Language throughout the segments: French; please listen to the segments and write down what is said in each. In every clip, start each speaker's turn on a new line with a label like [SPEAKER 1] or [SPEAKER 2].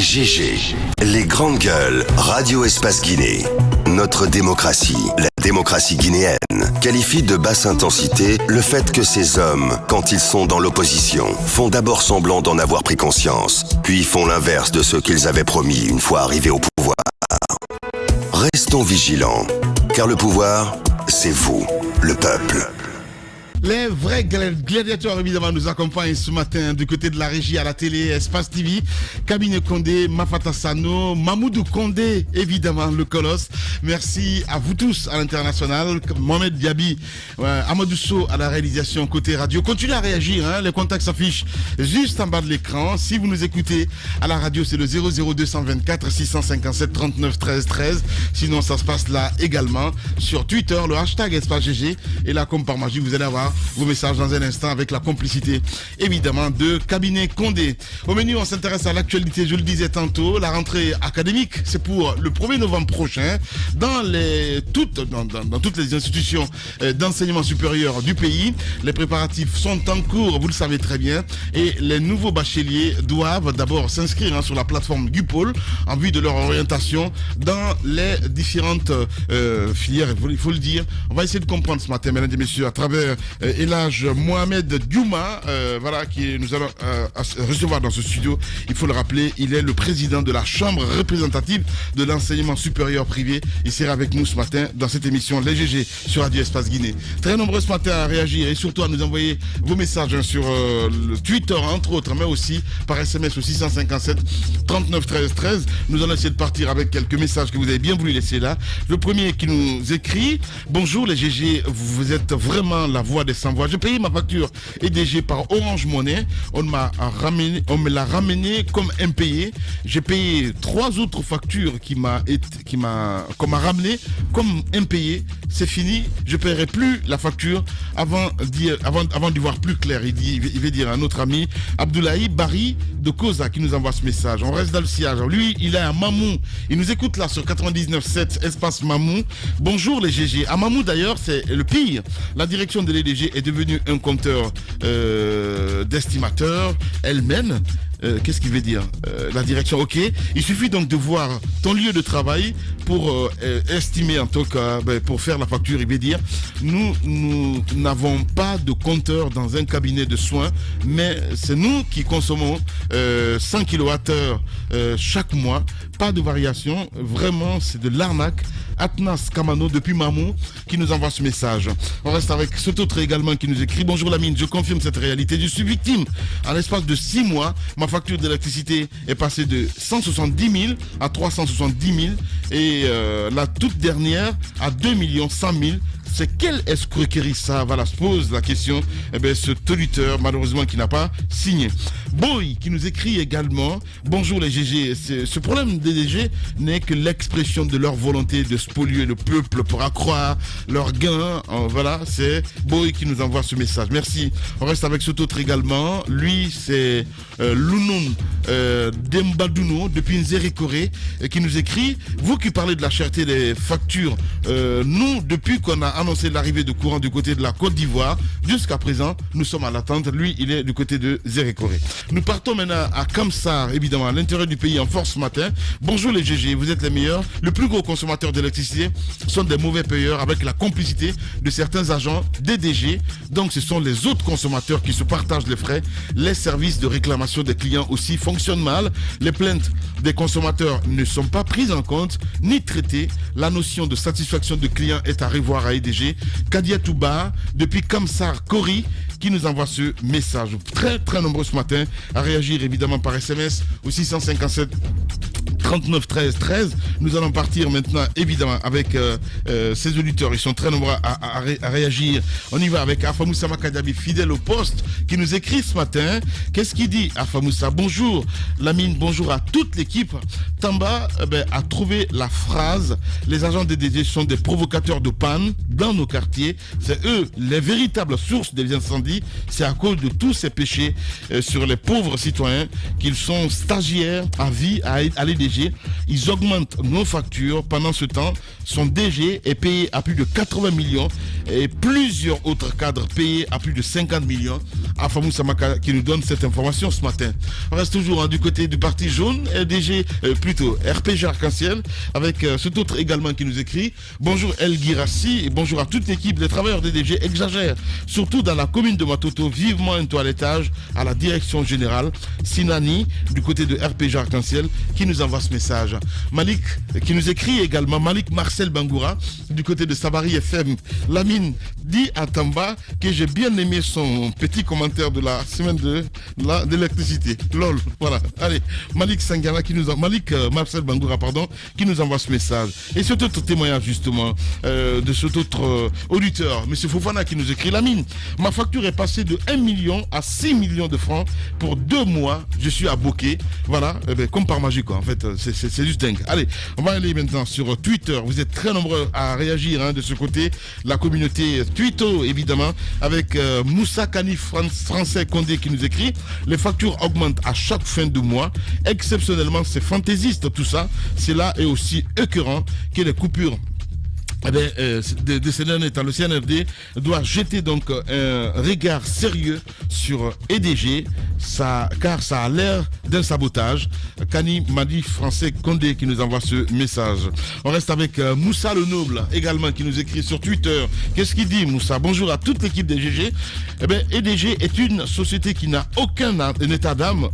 [SPEAKER 1] Les GG, les grandes gueules, Radio Espace Guinée. Notre démocratie, la démocratie guinéenne, qualifie de basse intensité le fait que ces hommes, quand ils sont dans l'opposition, font d'abord semblant d'en avoir pris conscience, puis font l'inverse de ce qu'ils avaient promis une fois arrivés au pouvoir. Restons vigilants, car le pouvoir, c'est vous, le peuple.
[SPEAKER 2] Les vrais gladiateurs, évidemment, nous accompagnent ce matin du côté de la régie à la télé, Espace TV, Cabinet Condé, Mafata Sano, Mamoudou Condé, évidemment, le colosse. Merci à vous tous à l'international. Mohamed Diaby, Amadou Sow à la réalisation côté radio. Continuez à réagir, hein, les contacts s'affichent juste en bas de l'écran. Si vous nous écoutez à la radio, c'est le 00224 657 39 13 13. Sinon, ça se passe là également sur Twitter, le hashtag Espace GG. Et là, comme par magie, vous allez avoir vos messages dans un instant avec la complicité évidemment de Cabinet Condé. Au menu, on s'intéresse à l'actualité, je le disais tantôt, la rentrée académique, c'est pour le 1er novembre prochain dans toutes les institutions d'enseignement supérieur du pays. Les préparatifs sont en cours, vous le savez très bien, et les nouveaux bacheliers doivent d'abord s'inscrire sur la plateforme Gupol en vue de leur orientation dans les différentes filières, il faut le dire. On va essayer de comprendre ce matin, mesdames et messieurs, à travers Elhaj Mohamed Diouma, qui nous allons recevoir dans ce studio. Il faut le rappeler, il est le président de la Chambre représentative de l'enseignement supérieur privé. Il sera avec nous ce matin dans cette émission Les GG sur Radio Espace Guinée. Très nombreux ce matin à réagir et surtout à nous envoyer vos messages sur le Twitter entre autres, mais aussi par SMS au 657 39 13 13. Nous allons essayer de partir avec quelques messages que vous avez bien voulu laisser là. Le premier qui nous écrit: bonjour les GG, vous êtes vraiment la voix des sans voix. J'ai payé ma facture EDG par Orange Money. On me l'a ramené comme impayé. J'ai payé 3 autres factures qu'on m'a ramené comme impayé. C'est fini. Je ne paierai plus la facture avant d'y voir plus clair. Il veut dire à notre ami Abdoulaye Barry de Koza qui nous envoie ce message. On reste dans le sillage. Lui, il est à Mamou. Il nous écoute là sur 99.7 Espace Mamou. Bonjour les GG. À Mamou d'ailleurs, c'est le pire. La direction de l'EDG est devenue un compteur d'estimateurs. Elle mène. Qu'est-ce qu'il veut dire la direction, ok. Il suffit donc de voir ton lieu de travail pour estimer en tout cas, pour faire la facture. Il veut dire nous n'avons pas de compteur dans un cabinet de soins, mais c'est nous qui consommons 100 kWh chaque mois. Pas de variation, vraiment c'est de l'arnaque. Atnas Kamano depuis Mamou qui nous envoie ce message. On reste avec cet autre également qui nous écrit: bonjour Lamine, je confirme cette réalité. Je suis victime. En l'espace de 6 mois, ma facture d'électricité est passée de 170 000 à 370 000 et la toute dernière à 2 100 000. C'est quelle escroquerie ça? Voilà, se pose la question. Ce auditeur, malheureusement, qui n'a pas signé. Boy, qui nous écrit également: bonjour les GG. Ce problème des DG n'est que l'expression de leur volonté de spolier le peuple pour accroître leurs gains. Voilà, c'est Boy qui nous envoie ce message. Merci. On reste avec cet autre également. Lui, c'est Lounoun Dembaduno depuis Nzérékoré qui nous écrit: vous qui parlez de la cherté des factures, nous, depuis qu'on a annoncé l'arrivée de courant du côté de la Côte d'Ivoire, jusqu'à présent, nous sommes à l'attente. Lui, il est du côté de Zérékoré. Nous partons maintenant à Kamsar, évidemment, à l'intérieur du pays en force ce matin. Bonjour les GG, vous êtes les meilleurs. Le plus gros consommateur d'électricité sont des mauvais payeurs avec la complicité de certains agents DDG. Donc, ce sont les autres consommateurs qui se partagent les frais. Les services de réclamation des clients aussi fonctionnent mal. Les plaintes des consommateurs ne sont pas prises en compte ni traitées. La notion de satisfaction de client est à revoir à EDG. Kadia Touba depuis Kamsar Kori qui nous envoie ce message. Très très nombreux ce matin à réagir évidemment par SMS au 657 39 13 13. Nous allons partir maintenant évidemment avec ces auditeurs. Ils sont très nombreux à réagir. On y va avec Afamoussa Makadabi, fidèle au poste, qui nous écrit ce matin. Qu'est-ce qu'il dit, Afamoussa? Bonjour Lamine, bonjour à toute l'équipe. Tamba a trouvé la phrase: les agents des DG sont des provocateurs de panne dans nos quartiers. C'est eux les véritables sources des incendies. C'est à cause de tous ces péchés sur les pauvres citoyens qu'ils sont stagiaires à vie à l'EDG. EDG, ils augmentent nos factures. Pendant ce temps, son DG est payé à plus de 80 millions et plusieurs autres cadres payés à plus de 50 millions. Afamou Samaka qui nous donne cette information ce matin. On reste toujours du côté du parti jaune, EDG, plutôt RPG Arc-en-Ciel, avec cet autre également qui nous écrit « Bonjour El Girassi et bonjour à toute l'équipe. Les travailleurs d'EDG exagèrent, surtout dans la commune de Matoto, vivement un toilettage à la direction générale. » Sinani, du côté de RPG Arc-en-Ciel, qui nous envoie ce message. Malik, qui nous écrit également, Malik Marcel Bangoura, du côté de Sabari FM. Lamine dit à Tamba que j'ai bien aimé son petit commentaire de la semaine de l'électricité. Lol, voilà. Allez, Malik Sangana, Malik Marcel Bangoura, pardon, qui nous envoie ce message. Et cet autre témoignage, justement, de cet autre auditeur, M. Fofana, qui nous écrit, Lamine, ma facture est passée de 1 million à 6 millions de francs pour 2 mois. Je suis à Bokeh. Voilà, comme par magie, quoi. En fait, c'est juste dingue. Allez, on va aller maintenant sur Twitter. Vous êtes très nombreux à réagir de ce côté. La communauté Twito, évidemment, avec Moussa Kani français Condé qui nous écrit les factures augmentent à chaque fin de mois. Exceptionnellement, c'est fantaisiste tout ça. C'est là et aussi écœurant que les coupures de ces derniers temps, le CNRD doit jeter donc un regard sérieux sur EDG, car ça a l'air d'un sabotage. Kani Madi français Condé qui nous envoie ce message. On reste avec Moussa le Noble également qui nous écrit sur Twitter. Qu'est-ce qu'il dit, Moussa? Bonjour à toute l'équipe d'EDG. EDG est une société qui n'a aucun état d'âme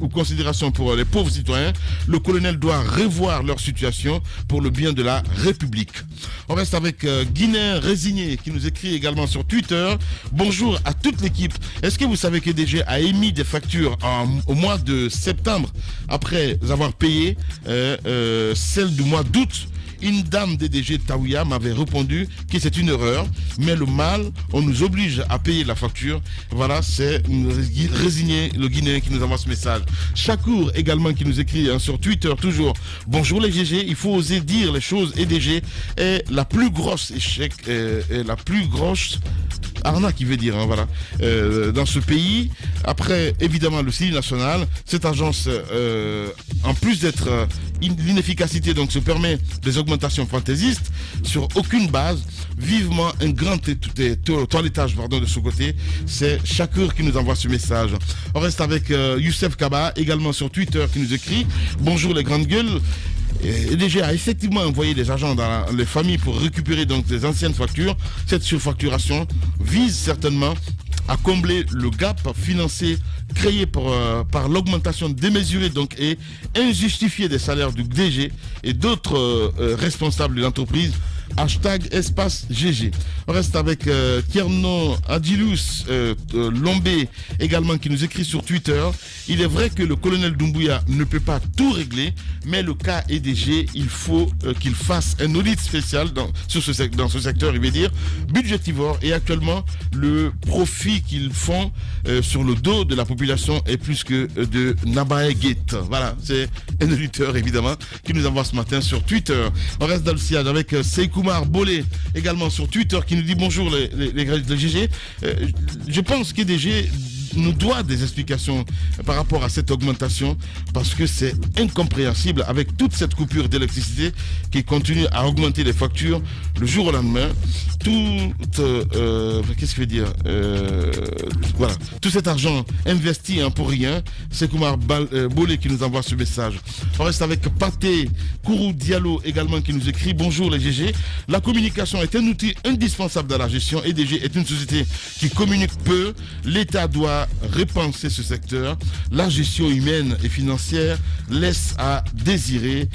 [SPEAKER 2] ou considération pour les pauvres citoyens. Le colonel doit revoir leur situation pour le bien de la République. On reste avec Guinéen Résigné qui nous écrit également sur Twitter. Bonjour à toute l'équipe. Est-ce que vous savez que EDG a émis des factures au mois de septembre après avoir payé celle du mois d'août? Une dame d'EDG Taouya m'avait répondu que c'est une erreur, mais le mal, on nous oblige à payer la facture. Voilà, c'est Résigné, le Guinéen, qui nous envoie ce message. Chakour également qui nous écrit sur Twitter toujours. Bonjour les GG, il faut oser dire les choses. EDG est la plus grosse échec, la plus grosse arnaque, qui veut dire, voilà, dans ce pays. Après, évidemment, le CIL national, cette agence, en plus d'être l'inefficacité, donc se permet des augmentations fantaisistes sur aucune base. Vivement un grand toilettage de ce côté. C'est Chakour qui nous envoie ce message. On reste avec Youssef Kaba également sur Twitter qui nous écrit bonjour les grandes gueules. EDG a effectivement envoyé des agents dans les familles pour récupérer donc des anciennes factures. Cette surfacturation vise certainement à combler le gap financier créé par l'augmentation démesurée donc et injustifiée des salaires du DG et d'autres responsables de l'entreprise. Hashtag espace GG. On reste avec Tierno Adilus Lombé également qui nous écrit sur Twitter. Il est vrai que le colonel Doumbouya ne peut pas tout régler, mais le cas EDG, il faut qu'il fasse un audit spécial dans ce secteur, il veut dire, budgétivore. Et actuellement, le profit qu'ils font sur le dos de la population est plus que de Nabae Gate. Voilà, c'est un auditeur évidemment qui nous envoie ce matin sur Twitter. On reste dans le sillage avec Seikoumar Bolé également sur Twitter qui nous dit bonjour les GG. Je pense qu'EDG nous doit des explications par rapport à cette augmentation parce que c'est incompréhensible avec toute cette coupure d'électricité qui continue à augmenter les factures le jour au lendemain. Qu'est-ce que je veux dire voilà, tout cet argent investi pour rien. C'est Koumar Bolé qui nous envoie ce message. On reste avec Paté Kourou Diallo également qui nous écrit bonjour les GG. La communication est un outil indispensable dans la gestion. EDG est une société qui communique peu. L'État doit repenser ce secteur. La gestion humaine et financière laisse à désirer.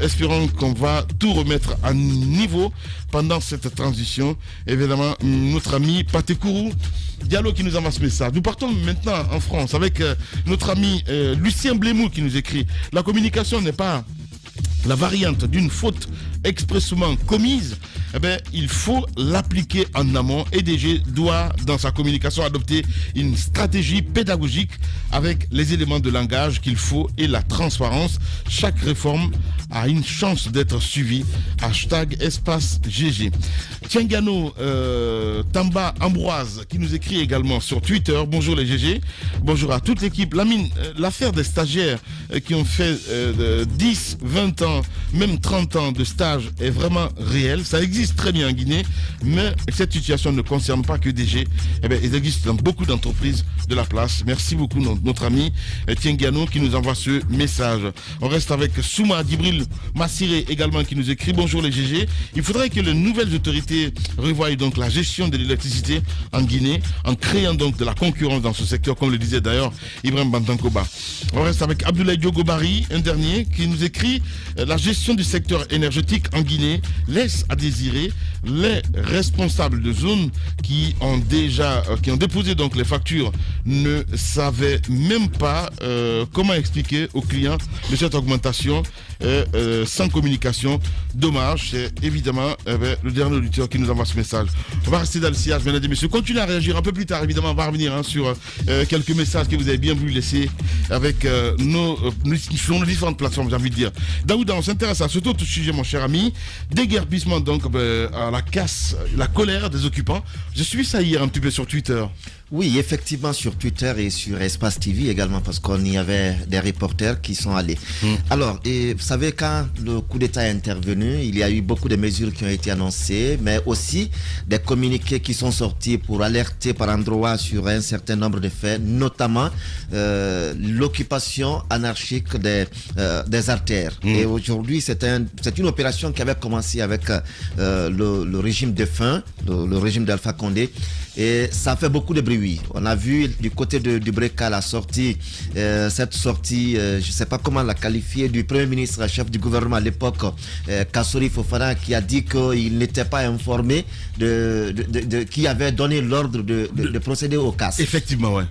[SPEAKER 2] Espérons qu'on va tout remettre à niveau pendant cette transition. Évidemment, notre ami Paté Kourou Diallo qui nous envoie ce message. Nous partons maintenant en France avec notre ami Lucien Blémou qui nous écrit. La communication n'est pas la variante d'une faute expressément commise, eh bien, il faut l'appliquer en amont. Et DG doit, dans sa communication, adopter une stratégie pédagogique avec les éléments de langage qu'il faut et la transparence. Chaque réforme a une chance d'être suivie. #espace GG. Tiengano Tamba Ambroise qui nous écrit également sur Twitter. Bonjour les GG. Bonjour à toute l'équipe. Lamine, l'affaire des stagiaires qui ont fait 10, 20 ans, même 30 ans de stage est vraiment réelle. Ça existe très bien en Guinée, mais cette situation ne concerne pas que DG. Eh bien, il existe dans beaucoup d'entreprises de la place. Merci beaucoup notre ami Tiengano qui nous envoie ce message. On reste avec Souma Dibril Massiré également qui nous écrit. Bonjour les GG. Il faudrait que les nouvelles autorités revoient donc la gestion de l'électricité en Guinée en créant donc de la concurrence dans ce secteur, comme le disait d'ailleurs Ibrahim Bantankoba. On reste avec Abdoulaye Diogobari, un dernier, qui nous écrit la gestion du secteur énergétique en Guinée laisse à désirer. Les responsables de zones qui ont déposé donc les factures ne savaient même pas comment expliquer aux clients de cette augmentation sans communication. Dommage, c'est évidemment le dernier auditeur qui nous envoie ce message. On va rester dans le sillage, mesdames et messieurs. Continuez à réagir un peu plus tard, évidemment. On va revenir sur quelques messages que vous avez bien voulu laisser avec sur nos différentes plateformes, j'ai envie de dire. Daouda, on s'intéresse à ce autre sujet, mon cher ami. Déguerpissement, donc, à la casse, la colère des occupants. J'ai suivi ça hier un petit peu sur Twitter.
[SPEAKER 3] Oui, effectivement, sur Twitter et sur Espace TV également, parce qu'on y avait des reporters qui sont allés. Alors, et vous savez, quand le coup d'État est intervenu, il y a eu beaucoup de mesures qui ont été annoncées, mais aussi des communiqués qui sont sortis pour alerter par endroit sur un certain nombre de faits, notamment l'occupation anarchique des artères. Et aujourd'hui, c'est une opération qui avait commencé avec le régime défunt, le régime d'Alpha Condé, et ça fait beaucoup de bruit. On a vu du côté du Breka la sortie, cette sortie, je ne sais pas comment la qualifier, du Premier ministre, chef du gouvernement à l'époque, Kassori Fofana, qui a dit qu'il n'était pas informé qui avait donné l'ordre de procéder au casse.
[SPEAKER 2] Effectivement, ouais.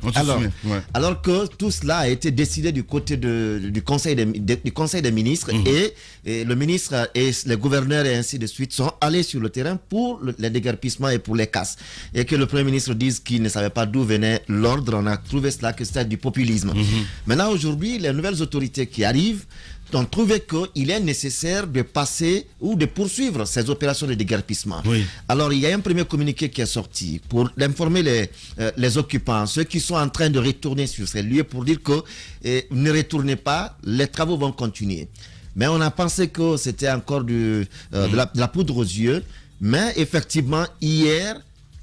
[SPEAKER 3] Alors que tout cela a été décidé du côté du Conseil des ministres et le ministre et les gouverneurs et ainsi de suite sont allés sur le terrain pour les déguerpissements et pour les casses. Et que le Premier ministre dise qu'il ne savait pas d'où venait l'ordre, on a trouvé cela que c'était du populisme. Maintenant, aujourd'hui, les nouvelles autorités qui arrivent ont trouvé qu'il est nécessaire de passer ou de poursuivre ces opérations de déguerpissement. Alors, il y a un premier communiqué qui est sorti pour informer les occupants, ceux qui sont en train de retourner sur ces lieux, pour dire que ne retournez pas, les travaux vont continuer. Mais on a pensé que c'était encore de la poudre aux yeux. Mais effectivement, hier,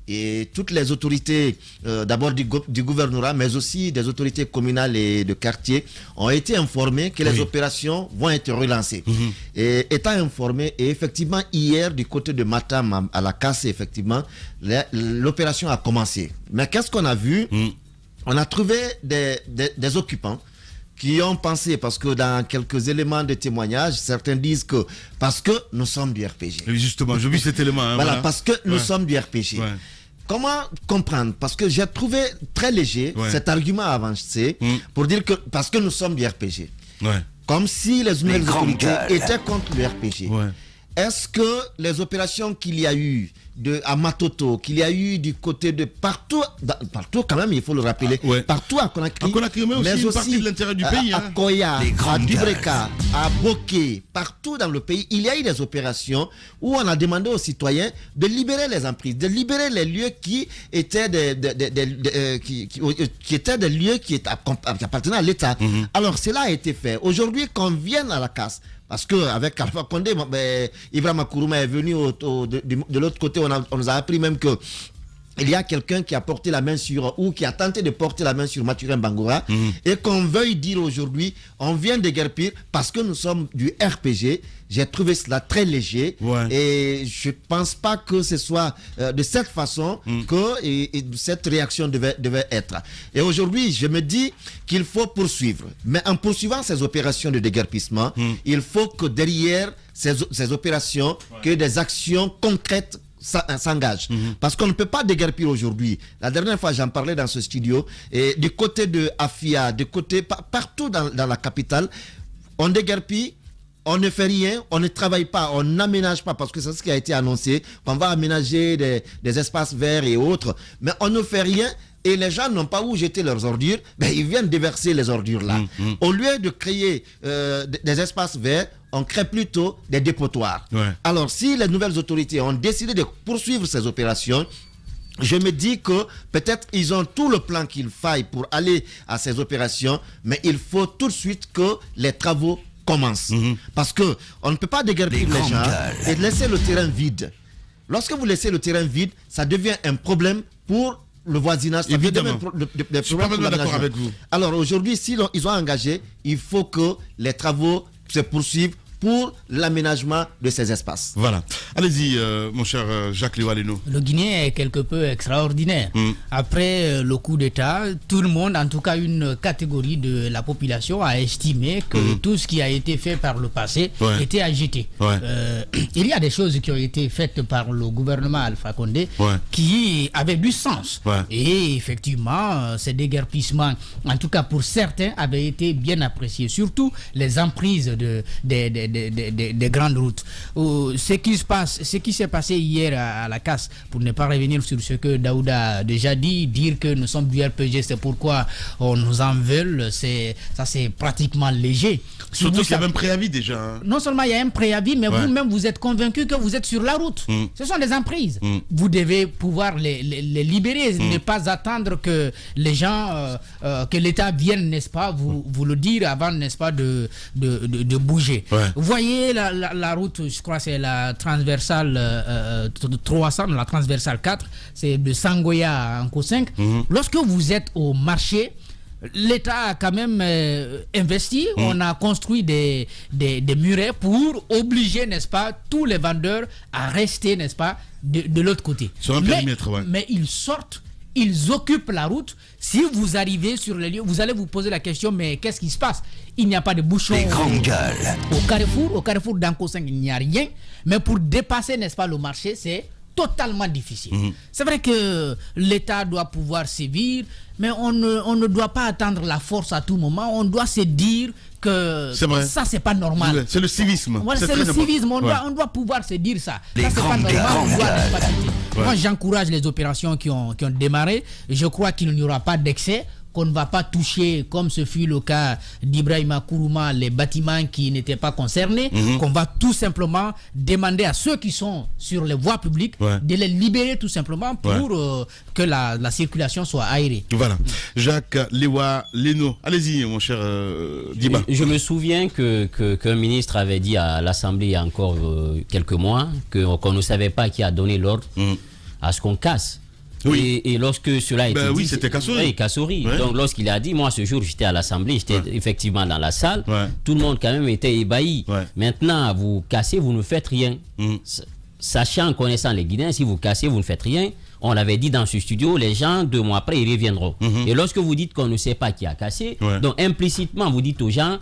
[SPEAKER 3] et toutes les autorités, d'abord du gouvernorat, mais aussi des autorités communales et de quartier, ont été informées que les opérations vont être relancées. Et étant informés, et effectivement, hier, du côté de Matam à la casse, effectivement, l'opération a commencé. Mais qu'est-ce qu'on a vu? On a trouvé des occupants qui ont pensé, parce que dans quelques éléments de témoignage, certains disent que parce que nous sommes du RPG.
[SPEAKER 2] Et justement, je vis cet élément.
[SPEAKER 3] Voilà, parce que nous sommes du RPG. Comment comprendre? Parce que j'ai trouvé très léger cet argument avancé pour dire que parce que nous sommes du RPG. Comme si les nouvelles autorités étaient contre le RPG. Est-ce que les opérations qu'il y a eu à Matoto, qu'il y a eu du côté de partout quand même, il faut le rappeler, partout à Conakry,
[SPEAKER 2] mais aussi une partie de l'intérieur du pays,
[SPEAKER 3] à Koya, à Dubreka, à Boké, partout dans le pays, il y a eu des opérations où on a demandé aux citoyens de libérer les emprises, de libérer les lieux qui étaient qui étaient des lieux qui appartenaient à l'État. Alors cela a été fait. Aujourd'hui, qu'on vienne à la casse, parce qu'avec Alpha Condé, Ibrahim Kourouma est venu de l'autre côté, on nous a appris même que il y a quelqu'un qui a porté la main sur, ou qui a tenté de porter la main sur Mathurin Bangoura, et qu'on veuille dire aujourd'hui, on vient déguerpir parce que nous sommes du RPG. J'ai trouvé cela très léger, et je ne pense pas que ce soit de cette façon que cette réaction devait être. Et aujourd'hui, je me dis qu'il faut poursuivre. Mais en poursuivant ces opérations de déguerpissement, il faut que derrière ces opérations, que des actions concrètes s'engage. Parce qu'on ne peut pas déguerpir aujourd'hui. La dernière fois, j'en parlais dans ce studio, et du côté de Afia, partout dans la capitale, on déguerpit, on ne fait rien, on ne travaille pas, on n'aménage pas, parce que c'est ce qui a été annoncé, qu'on va aménager des espaces verts et autres, mais on ne fait rien. Et les gens n'ont pas où jeter leurs ordures, ils viennent déverser les ordures là. Au lieu de créer des espaces verts, on crée plutôt des dépotoirs. Ouais. Alors, si les nouvelles autorités ont décidé de poursuivre ces opérations, je me dis que peut-être ils ont tout le plan qu'il faille pour aller à ces opérations, mais il faut tout de suite que les travaux commencent. Parce que on ne peut pas déguerpir les gens et laisser le terrain vide. Lorsque vous laissez le terrain vide, ça devient un problème pour le voisinage. Ça
[SPEAKER 2] Évidemment.
[SPEAKER 3] je suis pas
[SPEAKER 2] d'accord avec vous.
[SPEAKER 3] Alors aujourd'hui, si ils ont engagé, il faut que les travaux se poursuivent pour l'aménagement de ces espaces.
[SPEAKER 2] Voilà. Allez-y, mon cher Jacques Léo-Aleno.
[SPEAKER 4] Le Guinéen est quelque peu extraordinaire. Après le coup d'État, tout le monde, en tout cas une catégorie de la population, a estimé que tout ce qui a été fait par le passé était à jeter. Il y a des choses qui ont été faites par le gouvernement Alpha Condé qui avaient du sens. Et effectivement, ces déguerpissements, en tout cas pour certains, avaient été bien appréciés. Surtout les emprises des grandes routes. Ce qui s'est passé hier à la casse, pour ne pas revenir sur ce que Daouda a déjà dit, dire que nous sommes du RPG, c'est pourquoi on nous en veut, c'est pratiquement léger.
[SPEAKER 2] Surtout qu'il y avait un préavis déjà. Hein.
[SPEAKER 4] Non seulement il y a un préavis, mais vous-même vous êtes convaincu que vous êtes sur la route. Ce sont des emprises. Vous devez pouvoir les libérer, ne pas attendre que les gens, que l'État vienne, n'est-ce pas, vous le dire avant, n'est-ce pas, de bouger. Vous voyez la route, je crois c'est la transversale 300, la transversale 4, c'est de Sangoya à Anko 5. Lorsque vous êtes au marché, l'État a quand même investi, on a construit des murets pour obliger, n'est-ce pas, tous les vendeurs à rester, n'est-ce pas, de l'autre côté.
[SPEAKER 2] Sur un périmètre,
[SPEAKER 4] mais ils sortent, ils occupent la route. Si vous arrivez sur les lieux, vous allez vous poser la question, mais qu'est-ce qui se passe? Il n'y a pas de bouchon.
[SPEAKER 1] Les grandes gueules.
[SPEAKER 4] Au carrefour d'Anko 5, il n'y a rien. Mais pour dépasser, n'est-ce pas, le marché, c'est totalement difficile. C'est vrai que l'État doit pouvoir sévir, mais on ne doit pas attendre la force à tout moment. On doit se dire que ça, c'est pas normal.
[SPEAKER 2] C'est le civisme.
[SPEAKER 4] Voilà, c'est le civisme. On doit pouvoir se dire ça. Ça, c'est pas normal. On doit pas quitter. Moi, j'encourage les opérations qui ont démarré. Je crois qu'il n'y aura pas d'excès, qu'on ne va pas toucher, comme ce fut le cas d'Ibrahima Kourouma, les bâtiments qui n'étaient pas concernés, qu'on va tout simplement demander à ceux qui sont sur les voies publiques de les libérer tout simplement pour que la circulation soit aérée.
[SPEAKER 2] Voilà. Jacques Léo-Aleno, allez-y mon cher Diba.
[SPEAKER 5] Je me souviens qu'un ministre avait dit à l'Assemblée il y a encore quelques mois qu'on ne savait pas qui a donné l'ordre à ce qu'on casse. Et lorsque cela a été dit,
[SPEAKER 2] oui, c'était Kassouri.
[SPEAKER 5] Oui, Kassouri. Donc lorsqu'il a dit, moi ce jour j'étais à l'Assemblée, j'étais effectivement dans la salle, tout le monde quand même était ébahi. Maintenant, vous cassez, vous ne faites rien. Sachant, connaissant les Guinéens, si vous cassez, vous ne faites rien. On l'avait dit dans ce studio, les gens 2 mois après ils reviendront. Et lorsque vous dites qu'on ne sait pas qui a cassé, donc implicitement vous dites aux gens,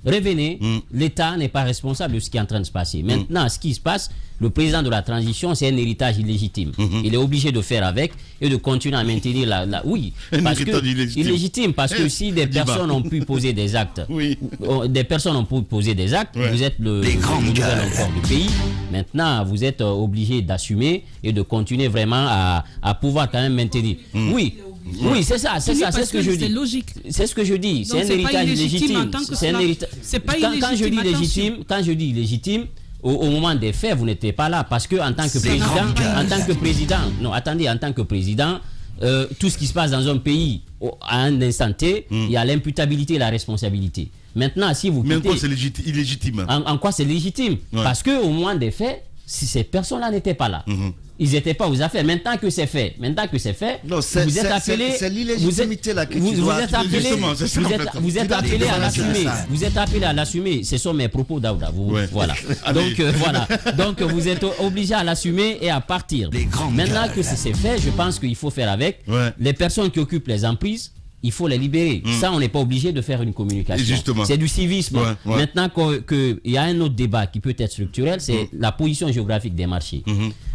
[SPEAKER 5] revenez, l'État n'est pas responsable de ce qui est en train de se passer. Maintenant, ce qui se passe, le président de la transition, c'est un héritage illégitime. Il est obligé de faire avec et de continuer à maintenir oui, parce que illégitime, parce que si des personnes ont pu poser des actes, des personnes ont pu poser des actes, vous êtes le nouvel encore du pays. Maintenant, vous êtes obligé d'assumer et de continuer vraiment à pouvoir quand même maintenir. Oui, c'est ça, c'est ce que je dis.
[SPEAKER 6] C'est logique.
[SPEAKER 5] C'est ce que je dis. C'est un héritage légitime.
[SPEAKER 6] C'est pas illégitime.
[SPEAKER 5] Quand je dis légitime, au moment des faits, vous n'étiez pas là parce que en tant que président, tout ce qui se passe dans un pays à un instant T, il y a l'imputabilité et la responsabilité. Maintenant, si vous quittez,
[SPEAKER 2] mais en quoi c'est illégitime?
[SPEAKER 5] En quoi c'est légitime? Parce que au moment des faits, si ces personnes-là n'étaient pas là, ils n'étaient pas aux affaires. Maintenant que c'est fait,
[SPEAKER 3] non,
[SPEAKER 5] vous êtes appelé,
[SPEAKER 3] c'est l'illégitimité là que
[SPEAKER 5] vous êtes appelé à l'assumer. Vous êtes appelé à l'assumer. Ce sont mes propos, Daouda. Voilà. Donc voilà. Donc vous êtes obligé à l'assumer et à partir. Maintenant que c'est fait, je pense qu'il faut faire avec. Les personnes qui occupent les emprises, il faut les libérer. Ça, on n'est pas obligé de faire une communication. C'est du civisme. Maintenant qu'il y a un autre débat qui peut être structurel, c'est la position géographique des marchés.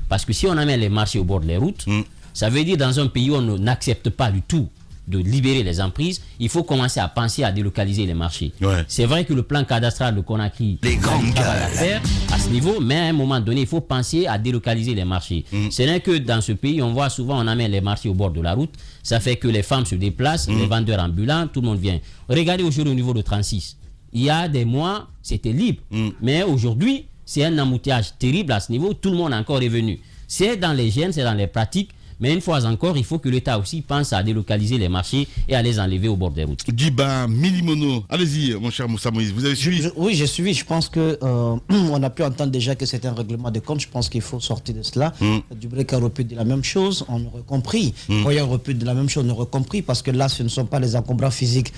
[SPEAKER 5] Parce que si on amène les marchés au bord des routes, ça veut dire dans un pays où on n'accepte pas du tout de libérer les emprises, il faut commencer à penser à délocaliser les marchés. C'est vrai que le plan cadastral de Conakry a du travail à faire à ce niveau, mais à un moment donné, il faut penser à délocaliser les marchés. Ce n'est que dans ce pays, on voit souvent, on amène les marchés au bord de la route, ça fait que les femmes se déplacent, les vendeurs ambulants, tout le monde vient. Regardez aujourd'hui au niveau de 36. Il y a des mois, c'était libre, mais aujourd'hui, c'est un embouteillage terrible à ce niveau, tout le monde encore est venu. C'est dans les gènes, c'est dans les pratiques. Mais une fois encore, il faut que l'État aussi pense à délocaliser les marchés et à les enlever au bord des routes.
[SPEAKER 2] Djiba Milimono, allez-y, mon cher Moussa Moïse, vous avez suivi?
[SPEAKER 7] Oui, j'ai suivi. Je pense que on a pu entendre déjà que c'était un règlement de compte. Je pense qu'il faut sortir de cela. Dubreuil aurait pu dire la même chose, on aurait compris. Voyons aurait pu dire la même chose, on aurait compris, parce que là, ce ne sont pas les encombrants physiques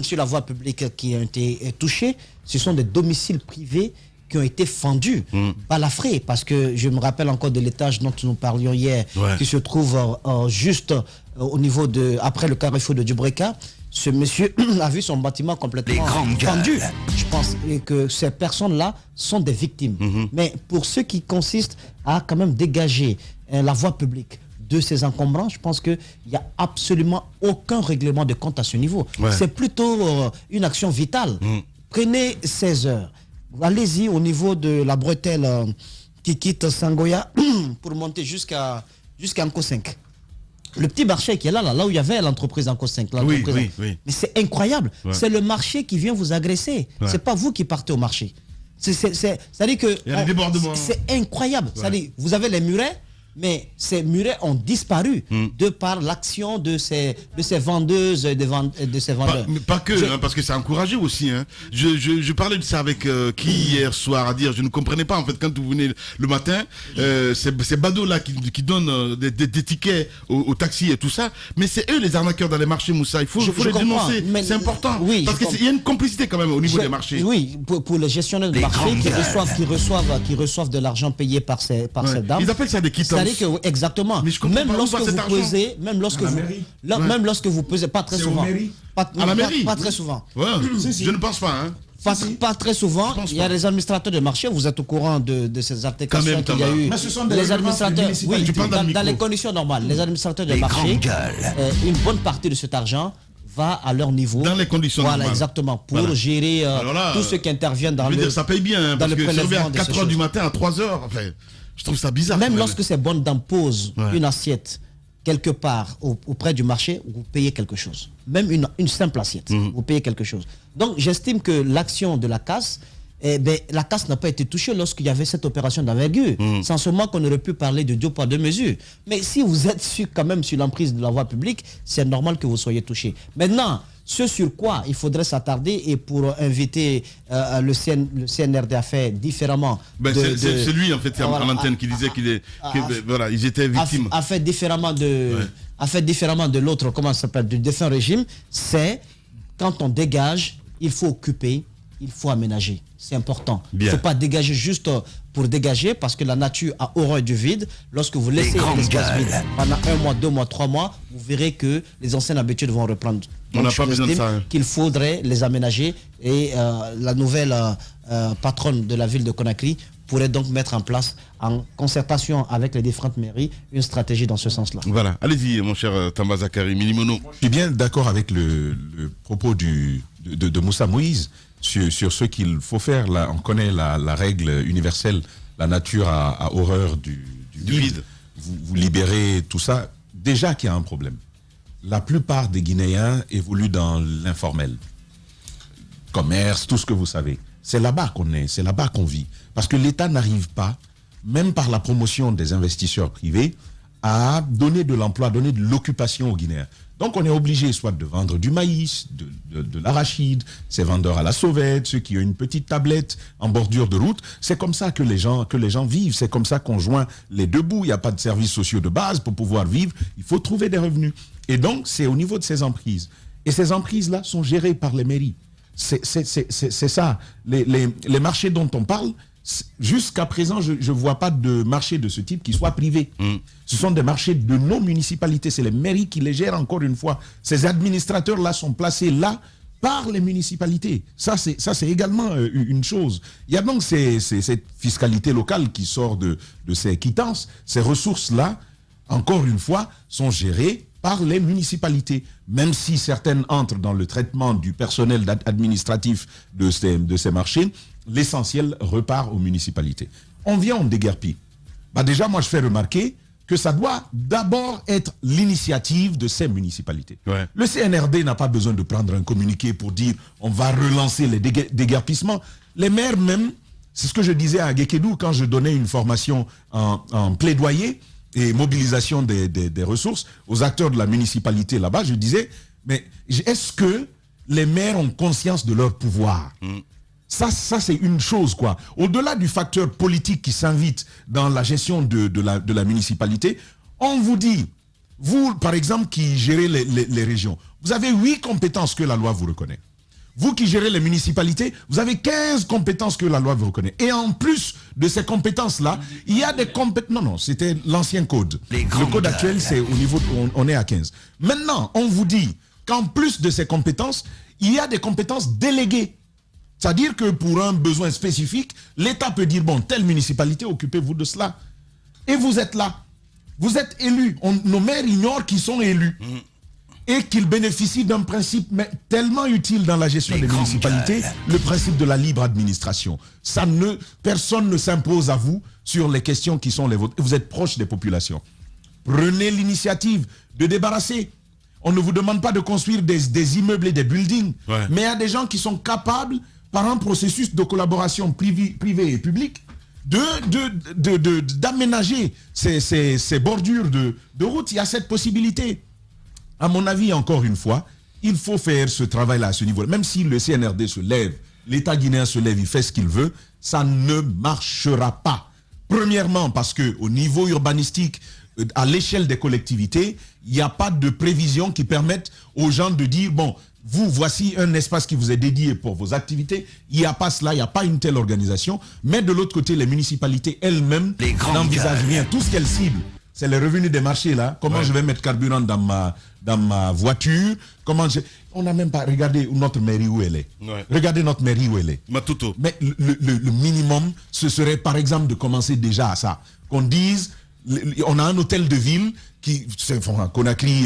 [SPEAKER 7] sur la voie publique qui ont été touchés. Ce sont des domiciles privés qui ont été fendus, balafrés, parce que je me rappelle encore de l'étage dont nous parlions hier, qui se trouve juste au niveau de, après le carrefour de Dubreuil. Ce monsieur a vu son bâtiment complètement fendu. Je pense que ces personnes-là sont des victimes. Mais pour ceux qui consistent à quand même dégager la voie publique de ces encombrants, je pense qu'il n'y a absolument aucun règlement de compte à ce niveau. C'est plutôt une action vitale. Prenez 16 heures. Allez-y au niveau de la bretelle qui quitte Sangoya pour monter jusqu'à Anko 5. Le petit marché qui est là où il y avait l'entreprise Anko 5.
[SPEAKER 2] Oui.
[SPEAKER 7] Mais c'est incroyable. C'est le marché qui vient vous agresser. C'est pas vous qui partez au marché. C'est-à-dire que
[SPEAKER 2] il y a des débordements.
[SPEAKER 7] C'est incroyable. C'est-à-dire, vous avez les murets, mais ces murets ont disparu de par l'action de ces vendeuses et de ces vendeurs.
[SPEAKER 2] Pas que, parce que c'est encouragé aussi. Je parlais de ça avec qui hier soir, à dire, je ne comprenais pas en fait quand vous venez le matin, ces badauds là qui donnent des tickets aux taxis et tout ça, mais c'est eux les arnaqueurs dans les marchés, Moussa. Il faut les dénoncer, c'est important. Oui, parce qu'il y a une complicité quand même au niveau des marchés.
[SPEAKER 7] Oui, pour les gestionnaires de marché qui reçoivent de l'argent payé par ces dames.
[SPEAKER 2] Ils appellent ça des quittances.
[SPEAKER 7] Exactement.
[SPEAKER 2] Mais je comprends même lorsque vous pesez,
[SPEAKER 7] même lorsque vous pesez, pas très souvent.
[SPEAKER 2] À la mairie.
[SPEAKER 7] Pas très souvent.
[SPEAKER 2] Je ne pense pas.
[SPEAKER 7] Pas très souvent. Il y a les administrateurs de marché. Vous êtes au courant de ces altercations qu'il y a eu.
[SPEAKER 8] Mais ce sont des
[SPEAKER 7] les administrateurs. Oui, dans les conditions normales, les administrateurs de marché, une bonne partie de cet argent va à leur niveau.
[SPEAKER 2] Dans les conditions normales.
[SPEAKER 7] Exactement. Pour gérer tous ceux qui interviennent dans le.
[SPEAKER 2] Ça paye bien, parce que c'est à 4h du matin à 3h. Enfin, je trouve ça bizarre.
[SPEAKER 7] Même lorsque ces bonnes dames posent une assiette quelque part auprès du marché, vous payez quelque chose. Même une simple assiette, vous payez quelque chose. Donc j'estime que l'action de la casse, la casse n'a pas été touchée lorsqu'il y avait cette opération d'envergure. Sans seulement qu'on aurait pu parler de 2 poids 2 mesures. Mais si vous êtes quand même sur l'emprise de la voie publique, c'est normal que vous soyez touché. Maintenant, ce sur quoi il faudrait s'attarder, et pour inviter le CNRD à faire différemment.
[SPEAKER 2] C'est lui en fait, à l'antenne qui disait ils étaient victimes.
[SPEAKER 7] A fait différemment de l'autre, comment ça s'appelle, du défunt régime, c'est quand on dégage, il faut occuper, il faut aménager. C'est important. Il ne faut pas dégager juste pour dégager, parce que la nature a horreur du vide. Lorsque vous laissez l'espace vide pendant 1 mois, 2 mois, 3 mois, vous verrez que les anciennes habitudes vont reprendre.
[SPEAKER 2] On n'a pas besoin de ça.
[SPEAKER 7] Qu'il faudrait les aménager, et la nouvelle patronne de la ville de Conakry pourrait donc mettre en place, en concertation avec les différentes mairies, une stratégie dans ce sens-là.
[SPEAKER 2] Voilà. Allez-y, mon cher Tamba Zakari Milimono.
[SPEAKER 8] Je suis bien d'accord avec le propos de Moussa Moïse sur ce qu'il faut faire. Là, on connaît la règle universelle, la nature a horreur du vide. Vous libérez tout ça. Déjà qu'il y a un problème. La plupart des Guinéens évoluent dans l'informel. Commerce, tout ce que vous savez. C'est là-bas qu'on est, c'est là-bas qu'on vit. Parce que l'État n'arrive pas, même par la promotion des investisseurs privés, à donner de l'emploi, à donner de l'occupation aux Guinéens. Donc on est obligé soit de vendre du maïs, de l'arachide, ces vendeurs à la sauvette, ceux qui ont une petite tablette en bordure de route. C'est comme ça que les gens vivent, c'est comme ça qu'on joint les deux bouts. Il n'y a pas de services sociaux de base pour pouvoir vivre, il faut trouver des revenus. Et donc c'est au niveau de ces emprises. Et ces emprises-là sont gérées par les mairies. C'est ça. Les marchés dont on parle, jusqu'à présent, je ne vois pas de marché de ce type qui soit privé. Ce sont des marchés de nos municipalités. C'est les mairies qui les gèrent, encore une fois. Ces administrateurs-là sont placés là par les municipalités. Ça, c'est également une chose. Il y a donc cette fiscalité locale qui sort de ces quittances. Ces ressources-là, encore une fois, sont gérées par les municipalités. Même si certaines entrent dans le traitement du personnel administratif de ces marchés, l'essentiel repart aux municipalités. On vient, on déguerpit. Déjà, moi, je fais remarquer que ça doit d'abord être l'initiative de ces municipalités. Ouais. Le CNRD n'a pas besoin de prendre un communiqué pour dire on va relancer les déguerpissements. Les maires même, c'est ce que je disais à Guékédou quand je donnais une formation en plaidoyer et mobilisation des ressources aux acteurs de la municipalité là-bas. Je disais, mais est-ce que les maires ont conscience de leur pouvoir ? Ça c'est une chose, quoi. Au-delà du facteur politique qui s'invite dans la gestion de la municipalité, on vous dit, vous, par exemple, qui gérez les régions, vous avez 8 compétences que la loi vous reconnaît. Vous qui gérez les municipalités, vous avez 15 compétences que la loi vous reconnaît. Et en plus de ces compétences-là, il y a des compétences... Non, c'était l'ancien code. Le code actuel, c'est au niveau... On est à 15. Maintenant, on vous dit qu'en plus de ces compétences, il y a des compétences déléguées. C'est-à-dire que pour un besoin spécifique, l'État peut dire, bon, telle municipalité, occupez-vous de cela. Et vous êtes là. Vous êtes élus. Nos maires ignorent qu'ils sont élus. Et qu'ils bénéficient d'un principe tellement utile dans la gestion des municipalités, le principe de la libre administration. Personne ne s'impose à vous sur les questions qui sont les vôtres. Vous êtes proche des populations. Prenez l'initiative de débarrasser. On ne vous demande pas de construire des immeubles et des buildings, mais il y a des gens qui sont capables, par un processus de collaboration privée et publique, d'aménager ces bordures de route. Il y a cette possibilité. À mon avis, encore une fois, il faut faire ce travail-là à ce niveau. Même si le CNRD se lève, l'État guinéen se lève, il fait ce qu'il veut, ça ne marchera pas. Premièrement, parce qu'au niveau urbanistique, à l'échelle des collectivités, il n'y a pas de prévision qui permette aux gens de dire, bon, vous, voici un espace qui vous est dédié pour vos activités. Il n'y a pas cela, il n'y a pas une telle organisation. Mais de l'autre côté, les municipalités elles-mêmes n'envisagent rien. Tout ce qu'elles ciblent, c'est les revenus des marchés, là. Comment je vais mettre carburant dans ma voiture. On n'a même pas regardé notre mairie où elle est. Regardez notre mairie où elle est.
[SPEAKER 2] Matuto.
[SPEAKER 8] Mais le minimum, ce serait par exemple de commencer déjà à ça. Qu'on dise, on a un hôtel de ville Conakry,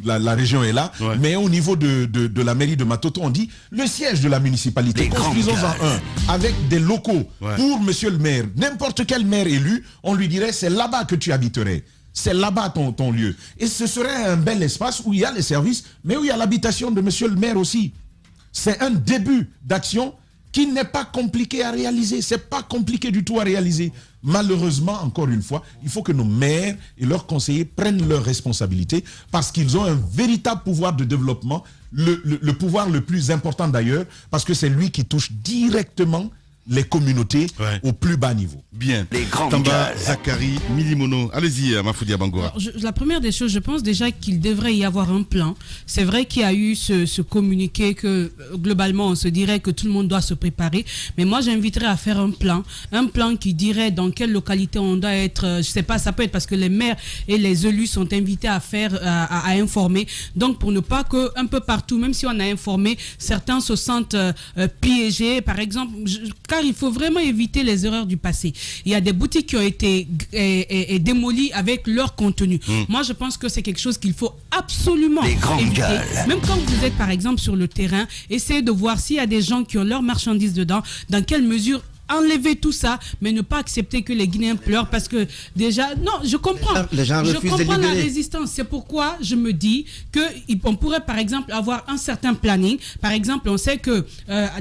[SPEAKER 8] la région est là, mais au niveau de la mairie de Matoto, on dit le siège de la municipalité, construisons-en un avec des locaux pour monsieur le maire. N'importe quel maire élu, on lui dirait c'est là-bas que tu habiterais. C'est là-bas ton lieu. Et ce serait un bel espace où il y a les services, mais où il y a l'habitation de monsieur le maire aussi. C'est un début d'action qui n'est pas compliqué à réaliser. C'est pas compliqué du tout à réaliser. Malheureusement, encore une fois, il faut que nos maires et leurs conseillers prennent leurs responsabilités parce qu'ils ont un véritable pouvoir de développement, le pouvoir le plus important d'ailleurs, parce que c'est lui qui touche directement les communautés au plus bas niveau.
[SPEAKER 2] Bien. Tamba, Zakari, Milimono. Allez-y, Mafoudia Bangoura.
[SPEAKER 6] La première des choses, je pense déjà qu'il devrait y avoir un plan. C'est vrai qu'il y a eu ce communiqué que globalement on se dirait que tout le monde doit se préparer. Mais moi j'inviterais à faire un plan qui dirait dans quelle localité on doit être. Je sais pas, ça peut être parce que les maires et les élus sont invités à informer. Donc pour ne pas que un peu partout, même si on a informé, certains se sentent piégés. Par exemple, car il faut vraiment éviter les erreurs du passé. Il y a des boutiques qui ont été démolies avec leur contenu. Moi, je pense que c'est quelque chose qu'il faut absolument éviter. Même quand vous êtes, par exemple, sur le terrain, essayez de voir s'il y a des gens qui ont leurs marchandises dedans, dans quelle mesure enlever tout ça, mais ne pas accepter que les Guinéens pleurent parce que déjà, non, je comprends.
[SPEAKER 3] Les gens refusent de libérer.
[SPEAKER 6] La résistance. C'est pourquoi je me dis qu'on pourrait par exemple avoir un certain planning. Par exemple, on sait que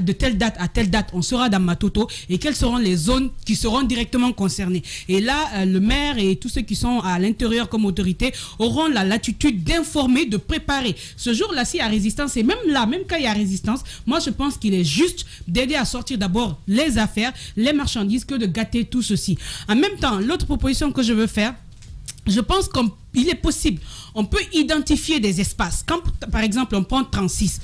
[SPEAKER 6] de telle date à telle date, on sera dans Matoto et quelles seront les zones qui seront directement concernées. Et là, le maire et tous ceux qui sont à l'intérieur comme autorité auront la latitude d'informer, de préparer. Ce jour-là, s'il y a résistance, et même là, même quand il y a résistance, moi je pense qu'il est juste d'aider à sortir d'abord les affaires, les marchandises, que de gâter tout ceci. En même temps, l'autre proposition que je veux faire, je pense qu'il est possible, on peut identifier des espaces. Quand, par exemple, on prend 36,